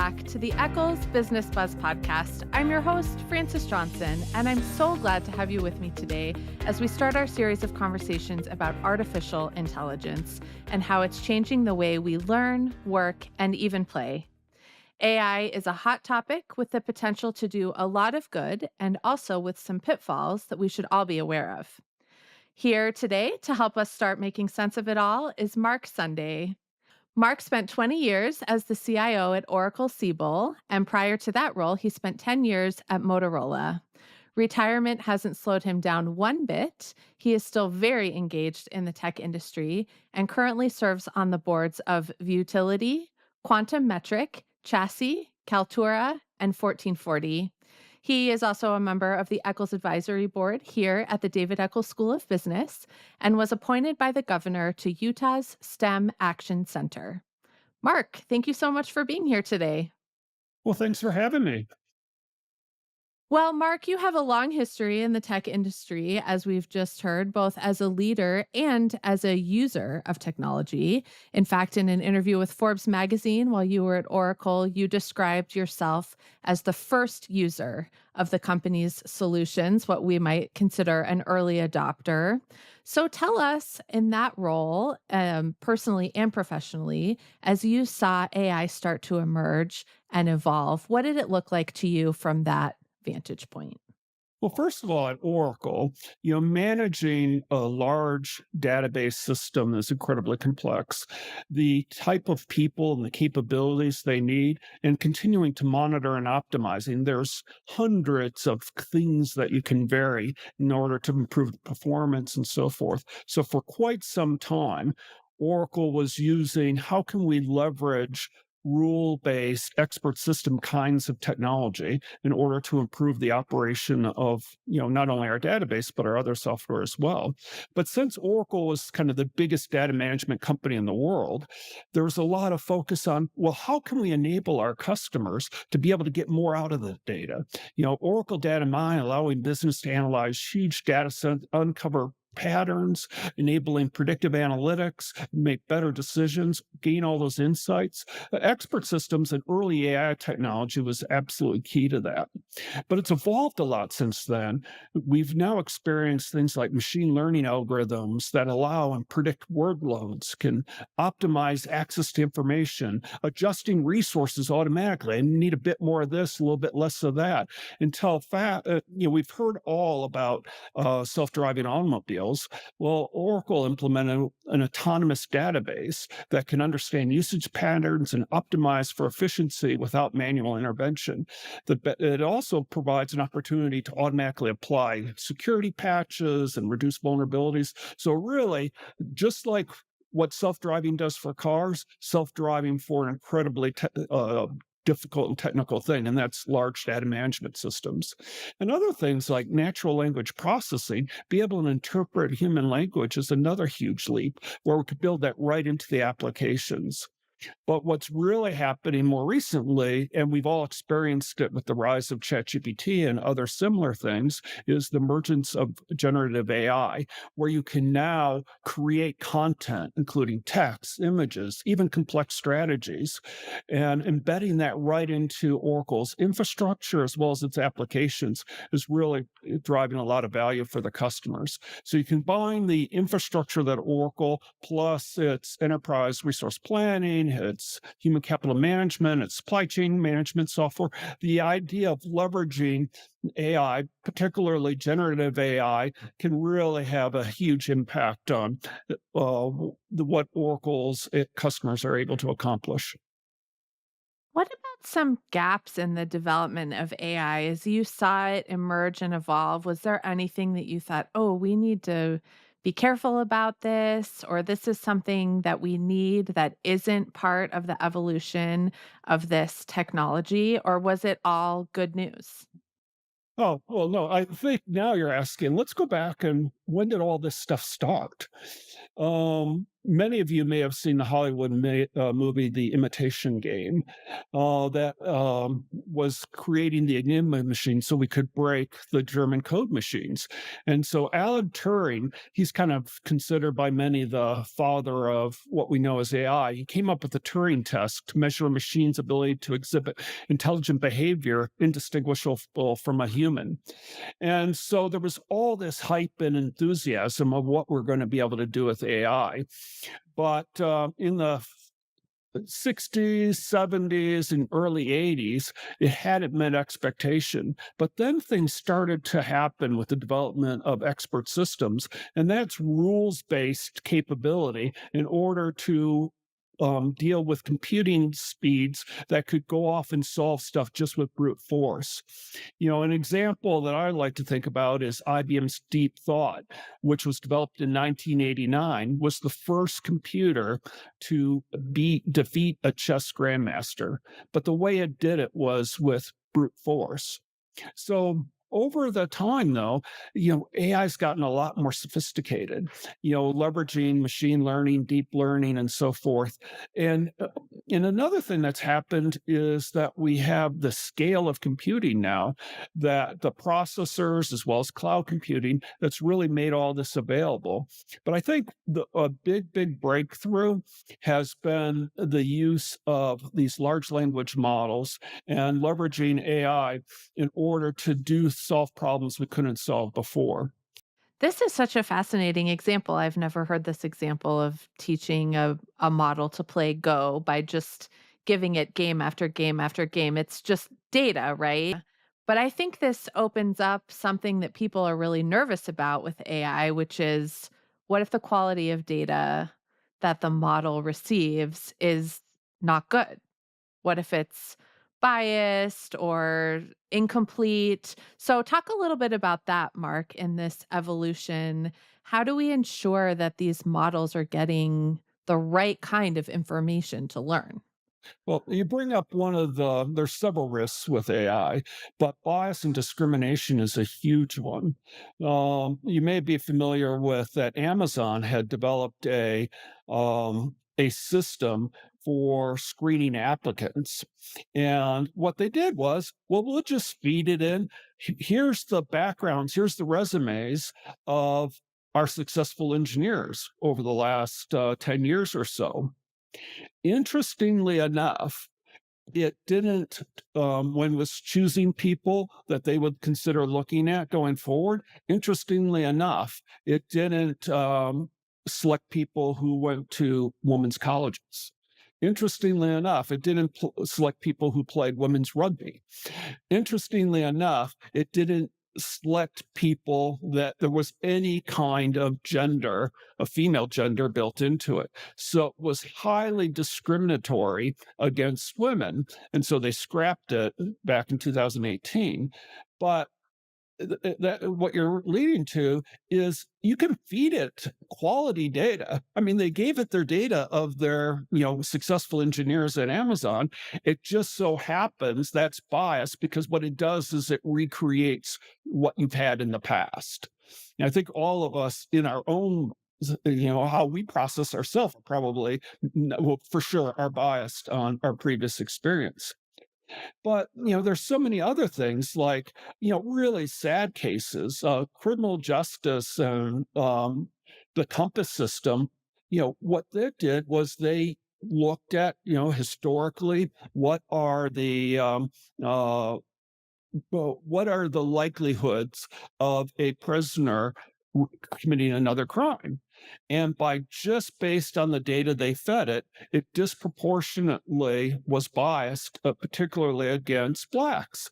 back to the Eccles Business Buzz podcast. I'm your host, Frances Johnson, and I'm so glad to have you with me today as we start our series of conversations about artificial intelligence and how it's changing the way we learn, work, and even play. AI is a hot topic with the potential to do a lot of good and also with some pitfalls that we should all be aware of. Here today to help us start making sense of it all is Mark Sunday. Mark spent 20 years as the CIO at Oracle Siebel, and prior to that role, he spent 10 years at Motorola. Retirement hasn't slowed him down one bit. He is still very engaged in the tech industry and currently serves on the boards of Vutility, Quantum Metric, Chassis, Kaltura, and 1440. He is also a member of the Eccles Advisory Board here at the David Eccles School of Business and was appointed by the governor to Utah's STEM Action Center. Mark, thank you so much for being here today. Well, thanks for having me. Well, Mark, you have a long history in the tech industry, as we've just heard, both as a leader and as a user of technology. In fact, in an interview with Forbes magazine while you were at Oracle, you described yourself as the first user of the company's solutions, what we might consider an early adopter. So tell us, in that role, personally and professionally, as you saw AI start to emerge and evolve, what did it look like to you from that vantage point? Well, first of all, at Oracle, managing a large database system is incredibly complex. The type of people and the capabilities they need, and continuing to monitor and optimizing, there's hundreds of things that you can vary in order to improve the performance and so forth. So for quite some time, Oracle was using how can we leverage rule-based expert system kinds of technology in order to improve the operation of not only our database but our other software as well. But since Oracle was kind of the biggest data management company in the world, there was a lot of focus on, well, how can we enable our customers to be able to get more out of the data? Oracle Data Mine allowing business to analyze huge data sets, uncover patterns, enabling predictive analytics, make better decisions, gain all those insights. Expert systems and early AI technology was absolutely key to that. But it's evolved a lot since then. We've now experienced things like machine learning algorithms that allow and predict workloads, can optimize access to information, adjusting resources automatically. And you need a bit more of this, a little bit less of that. We've heard all about self-driving automobiles. Well, Oracle implemented an autonomous database that can understand usage patterns and optimize for efficiency without manual intervention. It also provides an opportunity to automatically apply security patches and reduce vulnerabilities. So really, just like what self-driving does for cars, self-driving for an incredibly difficult and technical thing, and that's large data management systems. And other things like natural language processing, be able to interpret human language is another huge leap where we could build that right into the applications. But what's really happening more recently, and we've all experienced it with the rise of ChatGPT and other similar things, is the emergence of generative AI, where you can now create content, including text, images, even complex strategies, and embedding that right into Oracle's infrastructure as well as its applications is really driving a lot of value for the customers. So you combine the infrastructure that Oracle plus its enterprise resource planning, its human capital management, its supply chain management software. The idea of leveraging AI, particularly generative AI, can really have a huge impact on what Oracle's customers are able to accomplish. What about some gaps in the development of AI? As you saw it emerge and evolve, was there anything that you thought, oh, we need to be careful about this, or this is something that we need that isn't part of the evolution of this technology? Or was it all good news? Oh, well, no, I think now you're asking, let's go back and when did all this stuff start? Many of you may have seen the Hollywood movie, The Imitation Game, that was creating the Enigma machine so we could break the German code machines. And so Alan Turing, he's kind of considered by many the father of what we know as AI. He came up with the Turing test to measure a machine's ability to exhibit intelligent behavior indistinguishable from a human. And so there was all this hype and enthusiasm of what we're going to be able to do with AI. But in the 60s, 70s, and early 80s, it hadn't met expectation. But then things started to happen with the development of expert systems, and that's rules based capability in order to deal with computing speeds that could go off and solve stuff just with brute force. An example that I like to think about is IBM's Deep Thought, which was developed in 1989, was the first computer to defeat a chess grandmaster. But the way it did it was with brute force. So over the time, though, AI's gotten a lot more sophisticated, leveraging machine learning, deep learning, and so forth. And another thing that's happened is that we have the scale of computing now, that the processors as well as cloud computing that's really made all this available. But I think a big breakthrough has been the use of these large language models and leveraging AI in order to solve problems we couldn't solve before. This is such a fascinating example. I've never heard this example of teaching a model to play Go by just giving it game after game after game. It's just data, right? But I think this opens up something that people are really nervous about with AI, which is what if the quality of data that the model receives is not good? What if it's biased or incomplete? So, talk a little bit about that, Mark, in this evolution. How do we ensure that these models are getting the right kind of information to learn? Well, you bring up there's several risks with AI, but bias and discrimination is a huge one. You may be familiar with that Amazon had developed a system for screening applicants. And what they did was, well, we'll just feed it in. Here's the backgrounds, here's the resumes of our successful engineers over the last 10 years or so. Interestingly enough, it didn't, when it was choosing people that they would consider looking at going forward, interestingly enough, it didn't select people who went to women's colleges. Interestingly enough, it didn't select people who played women's rugby. Interestingly enough, it didn't select people that there was any kind of gender, a female gender built into it. So it was highly discriminatory against women. And so they scrapped it back in 2018. But what you're leading to is you can feed it quality data. I mean, they gave it their data of their, successful engineers at Amazon. It just so happens that's biased because what it does is it recreates what you've had in the past. And I think all of us in our own how we process ourselves probably well, for sure are biased on our previous experience. But, there's so many other things like, really sad cases, criminal justice and the compass system. What they did was they looked at, historically, what are the likelihoods of a prisoner committing another crime? And by just based on the data they fed it, it disproportionately was biased, particularly against Blacks.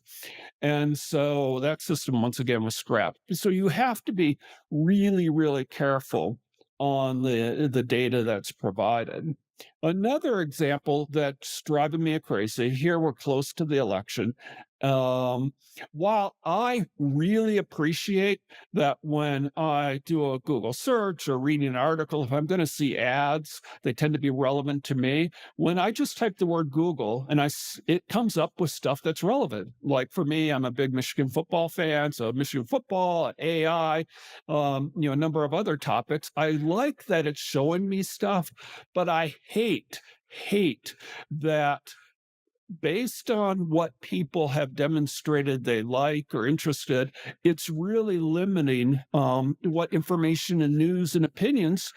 And so that system, once again, was scrapped. So you have to be really, really careful on the data that's provided. Another example that's driving me crazy, here we're close to the election. Um, while I really appreciate that when I do a Google search or reading an article, if I'm going to see ads, they tend to be relevant to me. When I just type the word Google and it comes up with stuff that's relevant. Like for me, I'm a big Michigan football fan, so Michigan football, AI, a number of other topics. I like that it's showing me stuff, but I hate that based on what people have demonstrated they like or interested, it's really limiting what information and news and opinions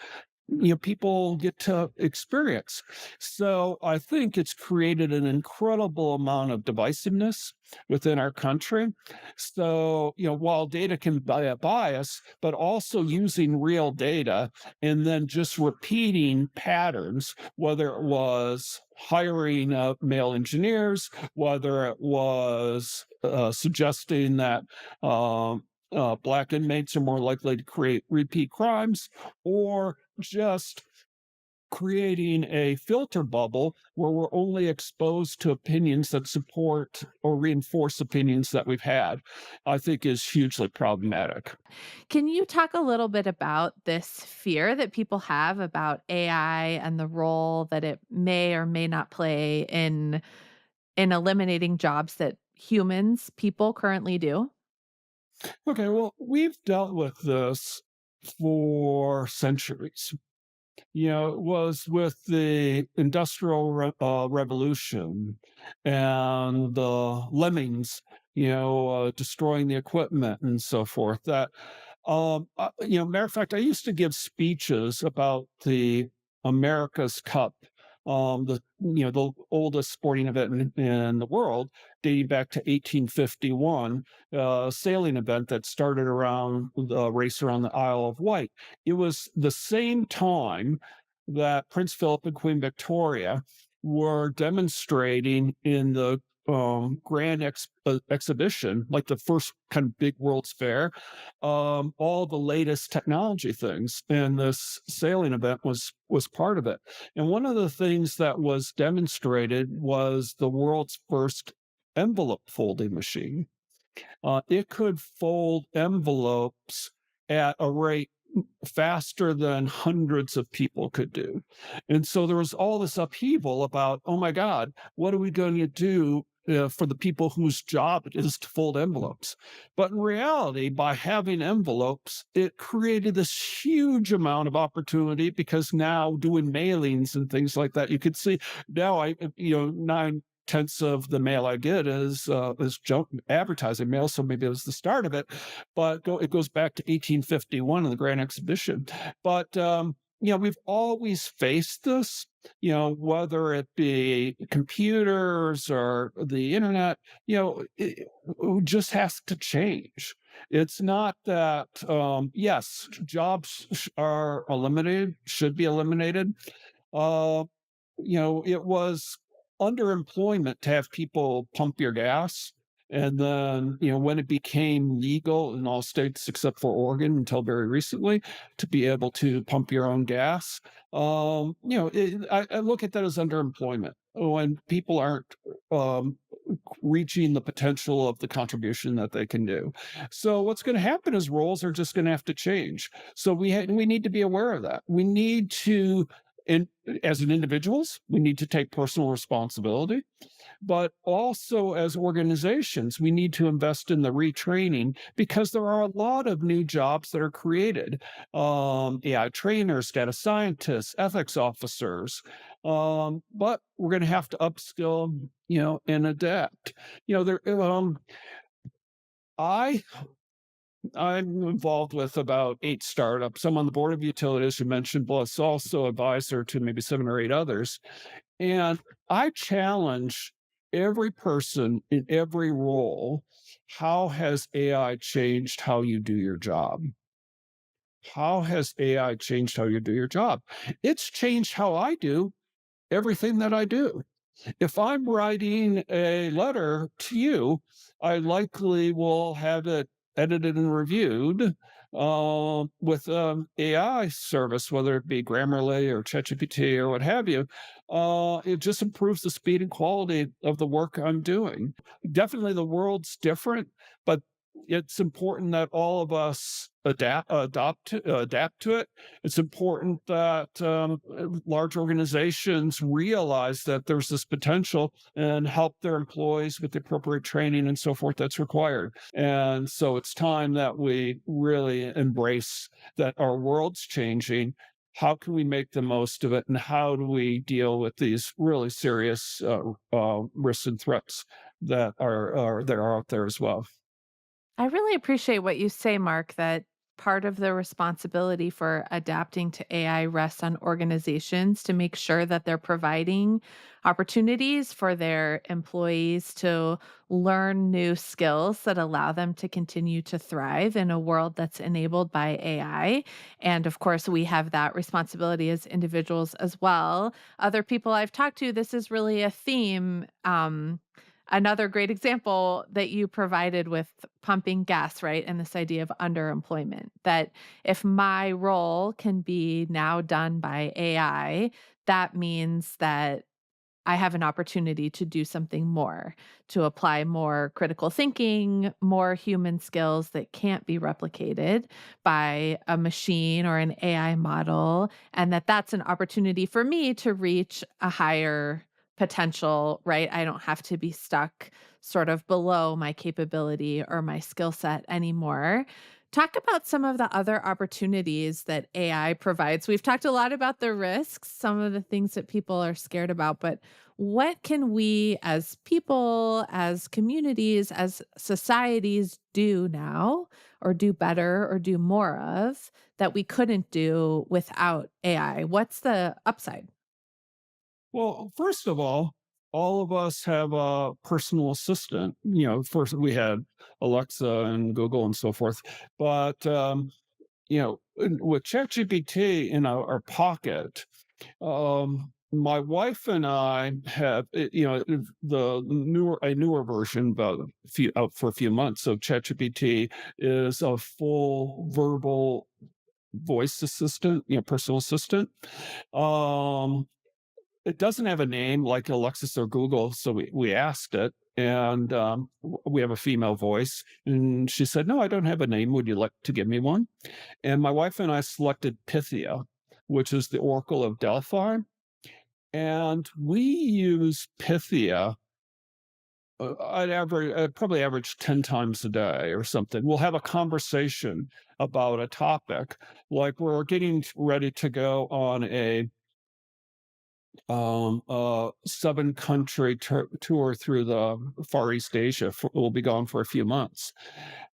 people get to experience. So I think it's created an incredible amount of divisiveness within our country. So while data can be a bias, but also using real data and then just repeating patterns, whether it was hiring male engineers, whether it was suggesting that black inmates are more likely to create repeat crimes, or just creating a filter bubble where we're only exposed to opinions that support or reinforce opinions that we've had, I think is hugely problematic. Can you talk a little bit about this fear that people have about AI and the role that it may or may not play in eliminating jobs that people currently do? Okay, well, we've dealt with this for centuries. It was with the Revolution and the lemmings, destroying the equipment and so forth. Matter of fact, I used to give speeches about the America's Cup, the oldest sporting event in the world, dating back to 1851, sailing event that started around the race around the Isle of Wight. It was the same time that Prince Philip and Queen Victoria were demonstrating in the exhibition, like the first kind of big World's Fair, all the latest technology things, and this sailing event was part of it. And one of the things that was demonstrated was the world's first envelope folding machine. It could fold envelopes at a rate faster than hundreds of people could do. And so there was all this upheaval about, oh my God, what are we going to do for the people whose job it is to fold envelopes? But in reality, by having envelopes, it created this huge amount of opportunity, because now doing mailings and things like that, you could see now nine-tenths of the mail I get is junk advertising mail, so maybe it was the start of it, but it goes back to 1851 in the Grand Exhibition. But we've always faced this, whether it be computers or the internet, it just has to change. It's not that, yes, jobs are eliminated, should be eliminated. Uh, it was underemployment to have people pump your gas. And then, when it became legal in all states except for Oregon until very recently to be able to pump your own gas, I look at that as underemployment when people aren't um, reaching the potential of the contribution that they can do. So what's going to happen is roles are just going to have to change. So we need to be aware of that. We need to, and as an individuals, we need to take personal responsibility, but also as organizations, we need to invest in the retraining, because there are a lot of new jobs that are created. AI trainers, data scientists, ethics officers. But we're going to have to upskill, and adapt. There. I I'm involved with about 8 startups. I'm on the board of utilities you mentioned, plus also advisor to maybe 7 or 8 others. And I challenge every person in every role. How has AI changed how you do your job? How has AI changed how you do your job? It's changed how I do everything that I do. If I'm writing a letter to you, I likely will have it edited and reviewed With AI service, whether it be Grammarly or ChatGPT or what have you, it just improves the speed and quality of the work I'm doing. Definitely, the world's different, but it's important that all of us adapt to it. It's important that large organizations realize that there's this potential and help their employees with the appropriate training and so forth that's required. And so it's time that we really embrace that our world's changing. How can we make the most of it? And how do we deal with these really serious risks and threats that are out there as well? I really appreciate what you say, Mark, that part of the responsibility for adapting to AI rests on organizations to make sure that they're providing opportunities for their employees to learn new skills that allow them to continue to thrive in a world that's enabled by AI. And of course, we have that responsibility as individuals as well. Other people I've talked to, this is really a theme. Another great example that you provided with pumping gas, right? And this idea of underemployment, that if my role can be now done by AI, that means that I have an opportunity to do something more, to apply more critical thinking, more human skills that can't be replicated by a machine or an AI model, and that's an opportunity for me to reach a higher potential, right? I don't have to be stuck sort of below my capability or my skill set anymore. Talk about some of the other opportunities that AI provides. We've talked a lot about the risks, some of the things that people are scared about, but what can we as people, as communities, as societies do now, or do better, or do more of that we couldn't do without AI? What's the upside? Well, first of all of us have a personal assistant. First we had Alexa and Google and so forth, but with ChatGPT in our pocket, my wife and I have, the newer version, about a few out for a few months. So ChatGPT is a full verbal voice assistant, personal assistant. Um, it doesn't have a name like Alexis or Google, so we asked it, and we have a female voice, and she said, "No, I don't have a name. Would you like to give me one?" And my wife and I selected Pythia, which is the Oracle of Delphi, and we use Pythia. I'd probably average 10 times a day or something. We'll have a conversation about a topic, like we're getting ready to go on a 7 country tour through the Far East Asia. We'll be gone for a few months.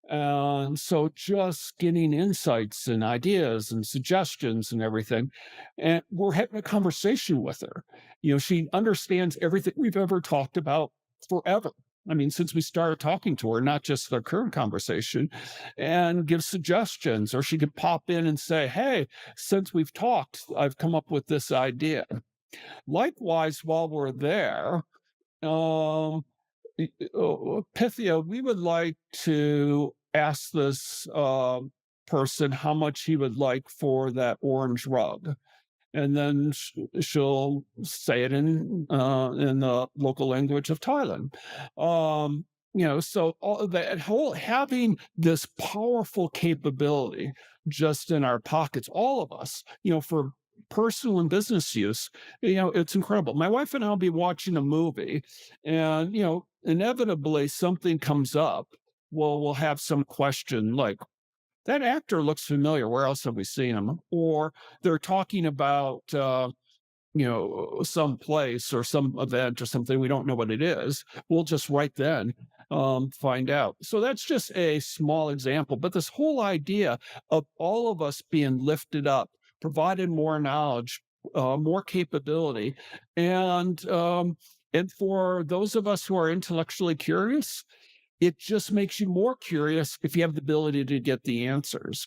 And so just getting insights and ideas and suggestions and everything. And we're having a conversation with her. She understands everything we've ever talked about forever. I mean, since we started talking to her, not just the current conversation, and give suggestions, or she could pop in and say, "Hey, since we've talked, I've come up with this idea." Likewise, while we're there, um, Pythia, we would like to ask this person how much he would like for that orange rug, and then she'll say it in the local language of Thailand. So all of that whole having this powerful capability just in our pockets, all of us, for personal and business use, it's incredible. My wife and I'll be watching a movie, and inevitably something comes up. Well, we'll have some question like, that actor looks familiar. Where else have we seen him? Or they're talking about, some place or some event or something. We don't know what it is. We'll just right then find out. So that's just a small example. But this whole idea of all of us being lifted up, provided more knowledge, more capability, and for those of us who are intellectually curious, it just makes you more curious if you have the ability to get the answers.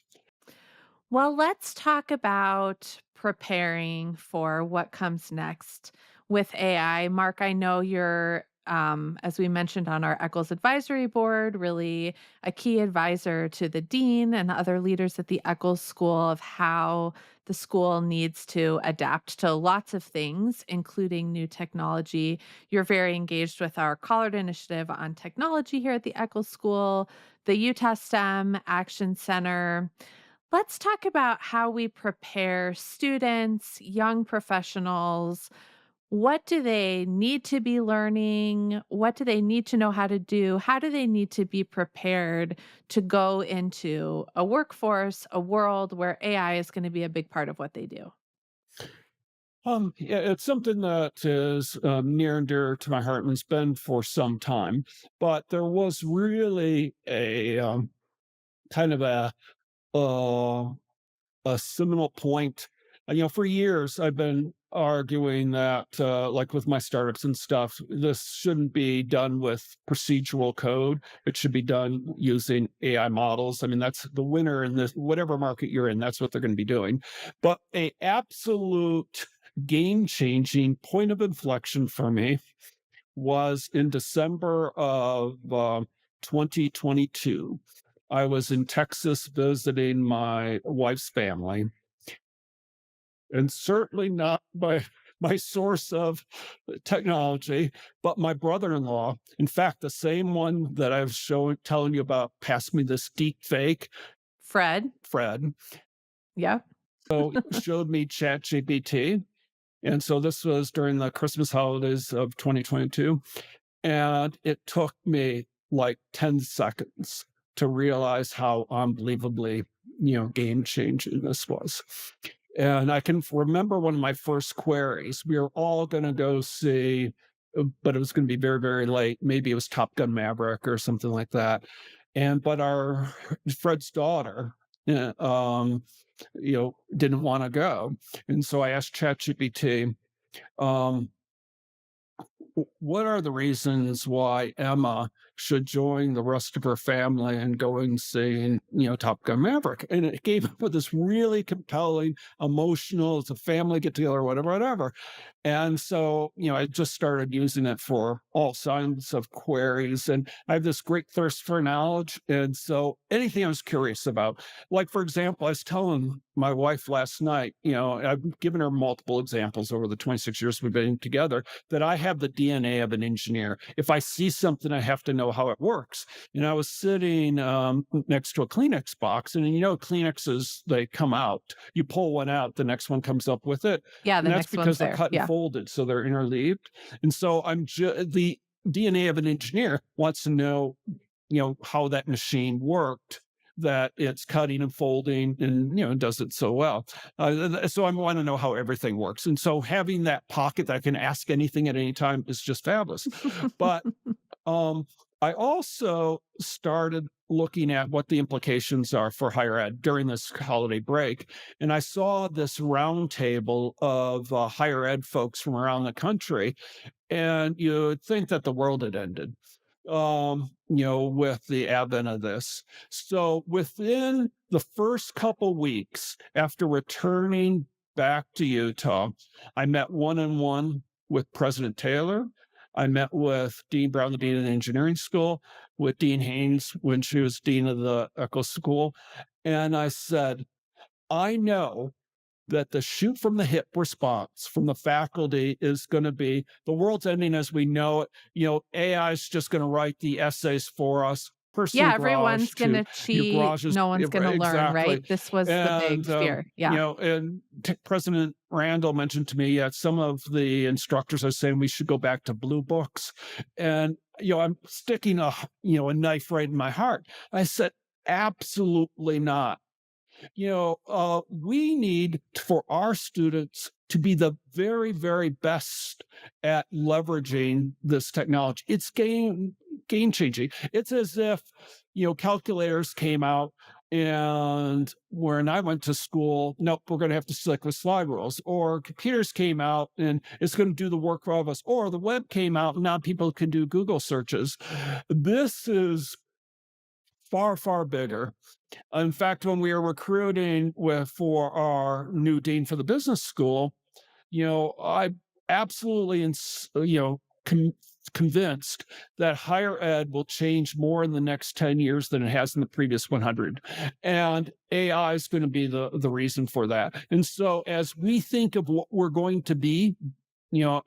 Well, let's talk about preparing for what comes next with AI. Mark, I know you're as we mentioned on our Eccles advisory board, really a key advisor to the dean and other leaders at the Eccles School of how the school needs to adapt to lots of things, including new technology. You're very engaged with our Collard Initiative on technology here at the Eccles School, the Utah STEM Action Center. Let's talk about how we prepare students, young professionals. What do they need to be learning? What do they need to know how to do? How do they need to be prepared to go into a workforce, a world where AI is going to be a big part of what they do? Yeah, it's something that is near and dear to my heart and has been for some time. But there was really a kind of uh, a seminal point. For years, I've been arguing that, like with my startups and stuff, this shouldn't be done with procedural code. It should be done using AI models. I mean, that's the winner in this, whatever market you're in, that's what they're going to be doing. But a absolute game-changing point of inflection for me was in December of 2022. I was in Texas visiting my wife's family, and certainly not my source of technology, but my brother-in-law. In fact, the same one that I was telling you about passed me this deep fake, Fred? Fred. Yeah. So he showed me ChatGPT. And so this was during the Christmas holidays of 2022. And it took me like 10 seconds to realize how unbelievably, game changing this was. And I can remember one of my first queries. We were all going to go see, but it was going to be very, very late. Maybe it was Top Gun Maverick or something like that. But our Fred's daughter, didn't want to go. And so I asked ChatGPT, um, what are the reasons why Emma should join the rest of her family and go and see, Top Gun Maverick? And it gave up with this really compelling, emotional, it's a family get together, whatever, whatever. And so, I just started using it for all kinds of queries. And I have this great thirst for knowledge. And so anything I was curious about, like, for example, I was telling my wife last night, I've given her multiple examples over the 26 years we've been together, that I have the DNA of an engineer. If I see something, I have to know how it works. And I was sitting next to a Kleenex box, and Kleenexes, they come out. You pull one out, the next one comes up with it. Yeah, And the that's next one's because they're there. cut and Yeah. folded, so they're interleaved. And so the DNA of an engineer wants to know, how that machine worked, that it's cutting and folding and, does it so well. So I want to know how everything works. And so having that pocket that I can ask anything at any time is just fabulous. But um, I also started looking at what the implications are for higher ed during this holiday break. And I saw this roundtable of higher ed folks from around the country. And you would think that the world had ended, with the advent of this. So within the first couple weeks after returning back to Utah, I met one-on-one with President Taylor. I met with Dean Brown, the Dean of the Engineering School, with Dean Haynes when she was Dean of the Eccles School. And I said, I know that the shoot from the hip response from the faculty is going to be the world's ending as we know it. AI is just going to write the essays for us. Yeah, Personal garage everyone's to gonna your cheat, garages. no one's Yeah, gonna learn, exactly. right? This was the And, big fear. Yeah. President Randall mentioned to me that some of the instructors are saying we should go back to blue books. And, I'm sticking a knife right in my heart. I said, absolutely not. We need for our students to be the very, very best at leveraging this technology. It's game changing. It's as if, calculators came out and when I went to school, nope, we're going to have to stick with slide rules, or computers came out and it's going to do the work for all of us, or the web came out and now people can do Google searches. This is far, far bigger. In fact, when we were recruiting for our new dean for the business school, I absolutely, convinced that higher ed will change more in the next 10 years than it has in the previous 100. And AI is going to be the reason for that. And so as we think of what we're going to be,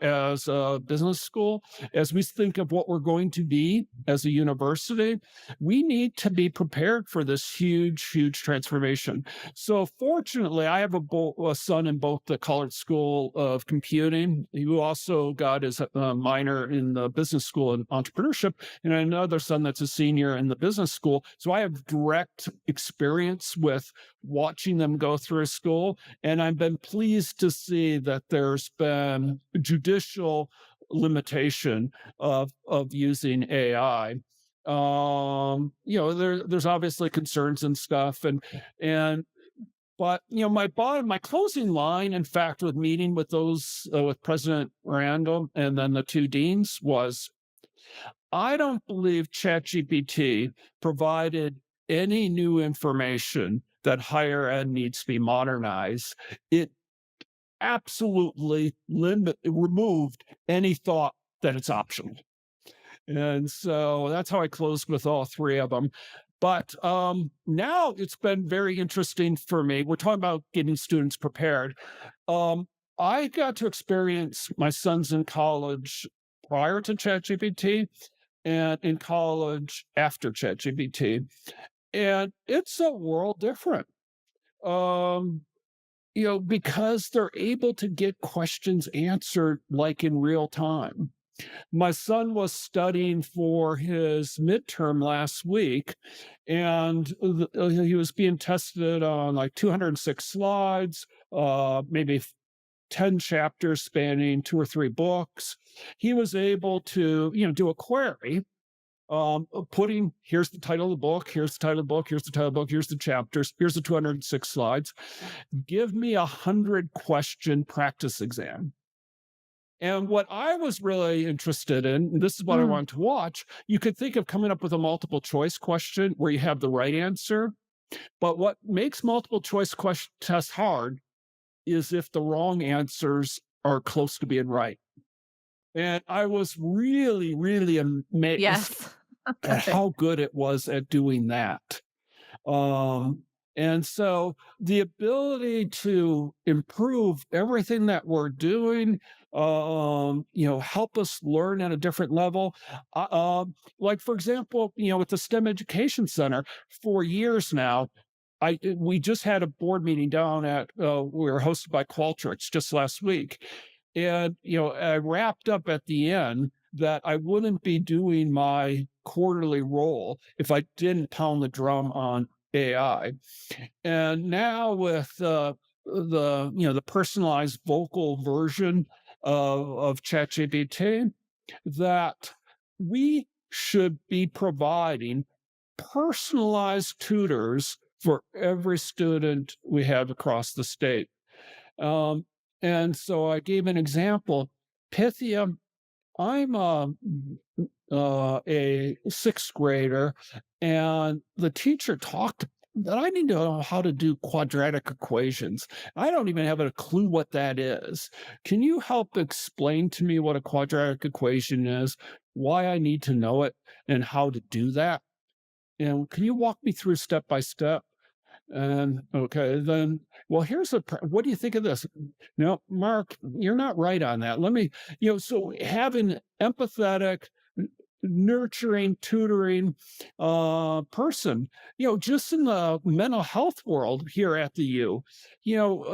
as a business school, as we think of what we're going to be as a university, we need to be prepared for this huge, huge transformation. So, fortunately, I have a son in both the College School of Computing, who also got his minor in the business school in entrepreneurship, and another son that's a senior in the business school. So, I have direct experience with watching them go through school. And I've been pleased to see that there's been judicial limitation of using AI. There's obviously concerns and stuff, and but my closing line, in fact, with meeting with those with President Randall and then the two deans was, I don't believe ChatGPT provided any new information that higher ed needs to be modernized. It absolutely removed any thought that it's optional. And so that's how I closed with all three of them. But now it's been very interesting for me. We're talking about getting students prepared. I got to experience my sons in college prior to ChatGPT and in college after ChatGPT. And it's a world different. Um, because they're able to get questions answered like in real time. My son was studying for his midterm last week, and he was being tested on like 206 slides, maybe 10 chapters spanning 2 or 3 books. He was able to, do a query, putting here's the title of the book, here's the title of the book, here's the title of the book, here's the chapters, here's the 206 slides. Give me 100-question practice exam. And what I was really interested in, this is what I wanted to watch, you could think of coming up with a multiple choice question where you have the right answer. But what makes multiple choice question tests hard is if the wrong answers are close to being right. And I was really, really amazed Yes. at how good it was at doing that. And so the ability to improve everything that we're doing, help us learn at a different level. Like, for example, with the STEM Education Center, for years now, we just had a board meeting down at, we were hosted by Qualtrics just last week. And, I wrapped up at the end that I wouldn't be doing my quarterly role if I didn't pound the drum on AI. And now with the personalized vocal version of ChatGPT, that we should be providing personalized tutors for every student we have across the state. And so I gave an example. Pythia, I'm a sixth grader, and the teacher talked that I need to know how to do quadratic equations. I don't even have a clue what that is. Can you help explain to me what a quadratic equation is, why I need to know it, and how to do that? And can you walk me through step by step? And okay, then, well, what do you think of this? No, Mark, you're not right on that. Let me, so having empathetic, nurturing, tutoring person, just in the mental health world here at the U,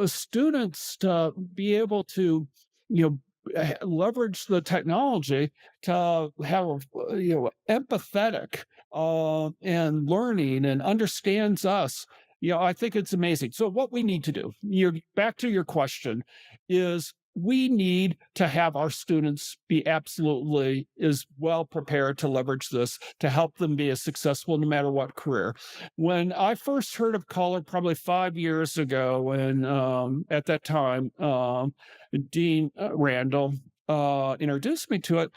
students to be able to, leverage the technology to have, empathetic and learning and understands us. I think it's amazing. So what we need to do, back to your question, is we need to have our students be absolutely as well prepared to leverage this to help them be as successful no matter what career. When I first heard of college, probably 5 years ago, and at that time, Dean Randall introduced me to it,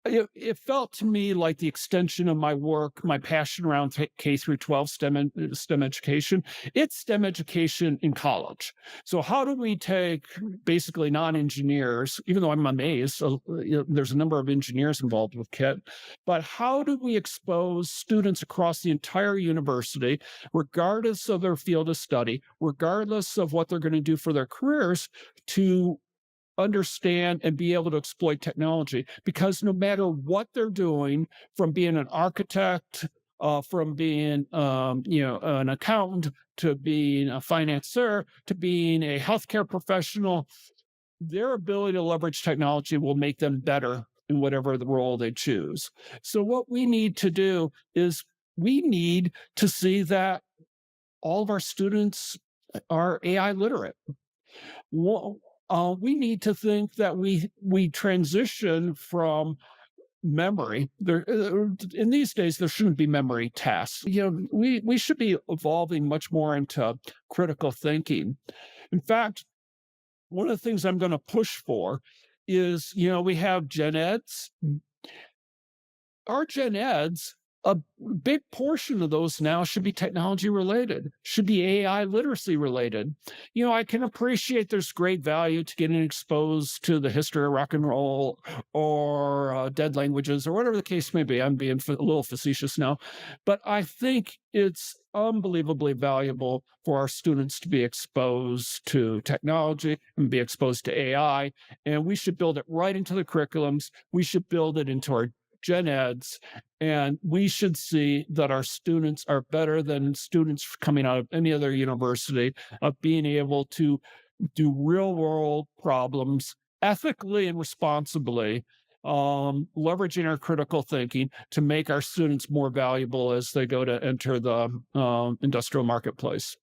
It felt to me like the extension of my work, my passion around K through 12 STEM education. It's STEM education in college. So how do we take basically non-engineers, even though I'm amazed, so, there's a number of engineers involved with KIT, but how do we expose students across the entire university, regardless of their field of study, regardless of what they're going to do for their careers, to understand and be able to exploit technology, because no matter what they're doing, from being an architect, from being an accountant, to being a financier, to being a healthcare professional, their ability to leverage technology will make them better in whatever the role they choose. So what we need to do is we need to see that all of our students are AI literate. We need to think that we transition from memory. In these days, there shouldn't be memory tasks. We should be evolving much more into critical thinking. In fact, one of the things I'm going to push for is, we have gen eds. Our gen eds, a big portion of those now should be technology related, should be AI literacy related. I can appreciate there's great value to getting exposed to the history of rock and roll, or dead languages, or whatever the case may be. I'm being a little facetious now, but I think it's unbelievably valuable for our students to be exposed to technology and be exposed to AI. And we should build it right into the curriculums. We should build it into our gen eds, and we should see that our students are better than students coming out of any other university, of being able to do real world problems ethically and responsibly, leveraging our critical thinking to make our students more valuable as they go to enter the industrial marketplace.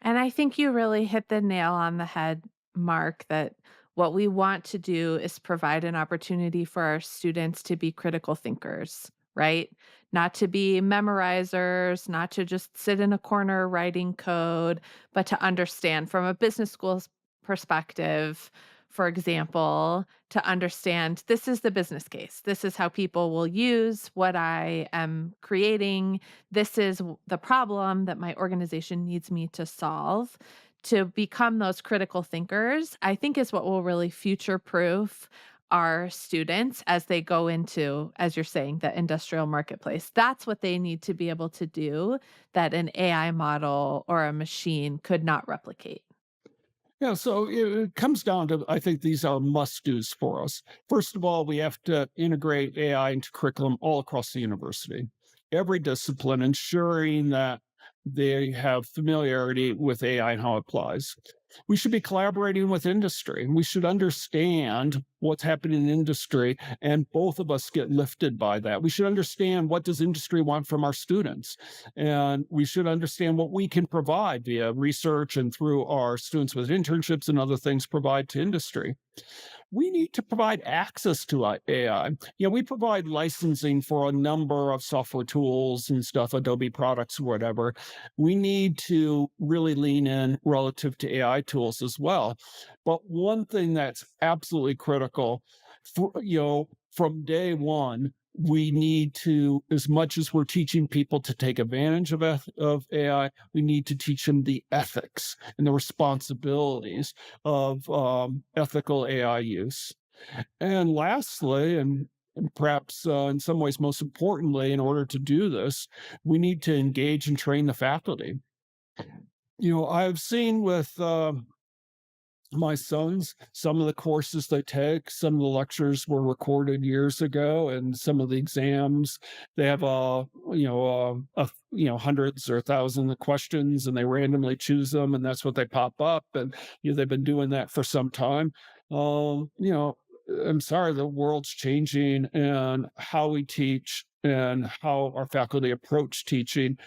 And I think you really hit the nail on the head, Mark, that what we want to do is provide an opportunity for our students to be critical thinkers, right? Not to be memorizers, not to just sit in a corner writing code, but to understand from a business school's perspective, for example, to understand this is the business case. This is how people will use what I am creating. This is the problem that my organization needs me to solve. To become those critical thinkers, I think is what will really future proof our students as they go into, as you're saying, the industrial marketplace. That's what they need to be able to do that an AI model or a machine could not replicate. Yeah, so it comes down to, I think these are must do's for us. First of all, we have to integrate AI into curriculum all across the university, every discipline, ensuring that they have familiarity with AI and how it applies. We should be collaborating with industry. We should understand what's happening in industry, and both of us get lifted by that. We should understand, what does industry want from our students, and we should understand what we can provide via research and through our students with internships and other things provide to industry. We need to provide access to AI. We provide licensing for a number of software tools and stuff, Adobe products, whatever. We need to really lean in relative to AI tools as well. But one thing that's absolutely critical, from day one, we need to, as much as we're teaching people to take advantage of AI, we need to teach them the ethics and the responsibilities of ethical AI use. And lastly, and perhaps in some ways most importantly, in order to do this, we need to engage and train the faculty. I've seen with my sons, some of the courses they take, some of the lectures were recorded years ago, and some of the exams, they have hundreds or thousands of questions, and they randomly choose them, and that's what they pop up. And they've been doing that for some time. Um, you know, I'm sorry, the world's changing, and how we teach and how our faculty approach teaching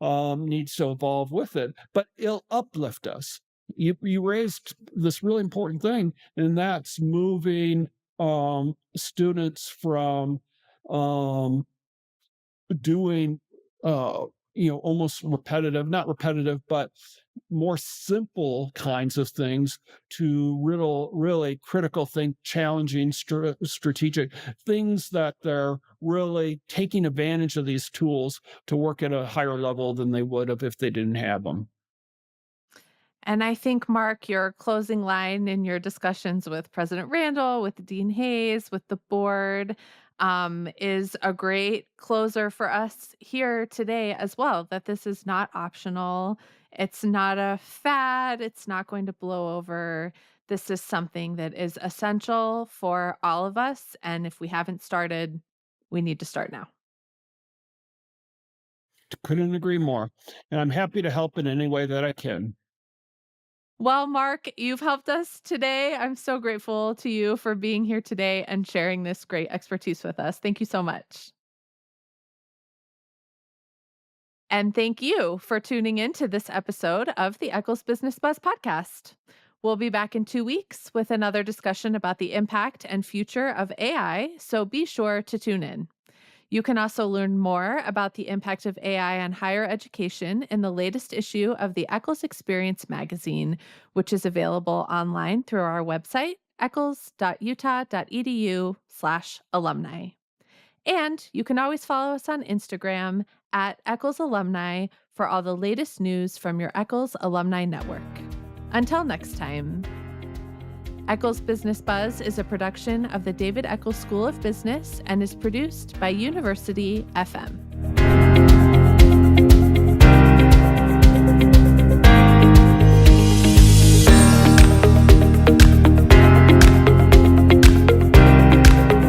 needs to evolve with it, but it'll uplift us. You raised this really important thing, and that's moving students from um, doing almost repetitive, not repetitive, but more simple kinds of things to really critical think, challenging, strategic things that they're really taking advantage of these tools to work at a higher level than they would have if they didn't have them. And I think, Mark, your closing line in your discussions with President Randall, with Dean Hayes, with the board, is a great closer for us here today as well, that this is not optional. It's not a fad. It's not going to blow over. This is something that is essential for all of us. And if we haven't started, we need to start now. Couldn't agree more. And I'm happy to help in any way that I can. Well, Mark, you've helped us today. I'm so grateful to you for being here today and sharing this great expertise with us. Thank you so much. And thank you for tuning in to this episode of the Eccles Business Buzz podcast. We'll be back in 2 weeks with another discussion about the impact and future of AI, so be sure to tune in. You can also learn more about the impact of AI on higher education in the latest issue of the Eccles Experience magazine, which is available online through our website, eccles.utah.edu/alumni. And you can always follow us on Instagram at Eccles Alumni for all the latest news from your Eccles Alumni Network. Until next time. Eccles Business Buzz is a production of the David Eccles School of Business and is produced by University FM.